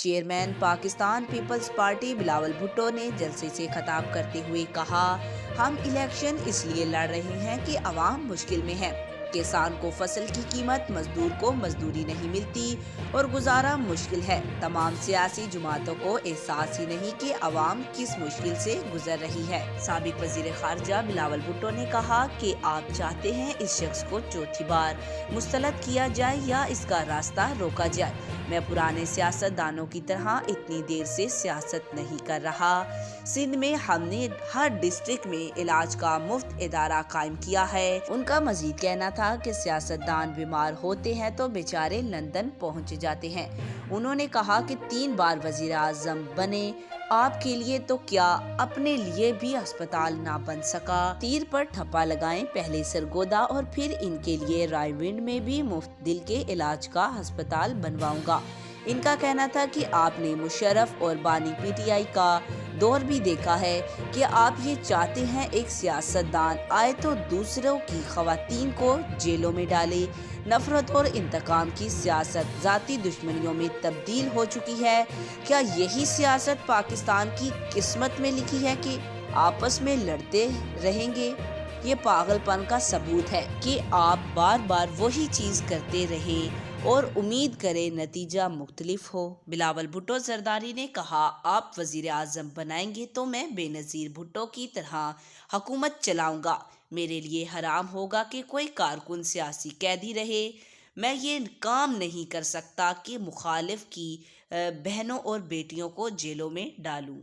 Chairman Pakistan Peoples Party Bilawal Bhutto نے جلسے سے خطاب کرتے ہوئے کہا، ہم الیکشن اس لیے لڑ رہے ہیں کہ عوام مشکل میں ہے۔ کسان کو فصل کی قیمت، مزدور کو مزدوری نہیں ملتی اور گزارا مشکل ہے۔ تمام سیاسی جماعتوں کو احساس ہی نہیں کہ عوام کس مشکل سے گزر رہی ہے۔ سابق وزیر خارجہ بلاول بھٹو نے کہا کہ آپ چاہتے ہیں اس شخص کو چوتھی بار مسترد کیا جائے یا اس کا راستہ روکا جائے۔ میں پرانے سیاست دانوں کی طرح اتنی دیر سے سیاست نہیں کر رہا۔ سندھ میں ہم نے ہر ڈسٹرکٹ میں علاج کا مفت ادارہ قائم کیا ہے۔ ان کا مزید کہنا تھا کہ سیاستدان بیمار ہوتے ہیں تو بیچارے لندن پہنچ جاتے ہیں۔ انہوں نے کہا کہ 3 بار وزیر اعظم بنے، آپ کے لیے تو کیا اپنے لیے بھی ہسپتال نہ بن سکا۔ تیر پر ٹھپا لگائیں، پہلے سرگودا اور پھر ان کے لیے رائے ونڈ میں بھی مفت دل کے علاج کا ہسپتال بنواؤں گا۔ ان کا کہنا تھا کہ آپ نے مشرف اور بانی پی ٹی آئی کا دور بھی دیکھا ہے کہ آپ یہ چاہتے ہیں ایک سیاستدان آئے تو دوسروں کی خواتین کو جیلوں میں ڈالے۔ نفرت اور انتقام کی سیاست ذاتی دشمنیوں میں تبدیل ہو چکی ہے۔ کیا یہی سیاست پاکستان کی قسمت میں لکھی ہے کہ آپس میں لڑتے رہیں گے؟ یہ پاگل پن کا ثبوت ہے کہ آپ بار بار وہی چیز کرتے رہیں اور امید کریں نتیجہ مختلف ہو۔ بلاول بھٹو زرداری نے کہا، آپ وزیر اعظم بنائیں گے تو میں بے نظیر بھٹو کی طرح حکومت چلاؤں گا۔ میرے لیے حرام ہوگا کہ کوئی کارکن سیاسی قیدی رہے۔ میں یہ کام نہیں کر سکتا کہ مخالف کی بہنوں اور بیٹیوں کو جیلوں میں ڈالوں۔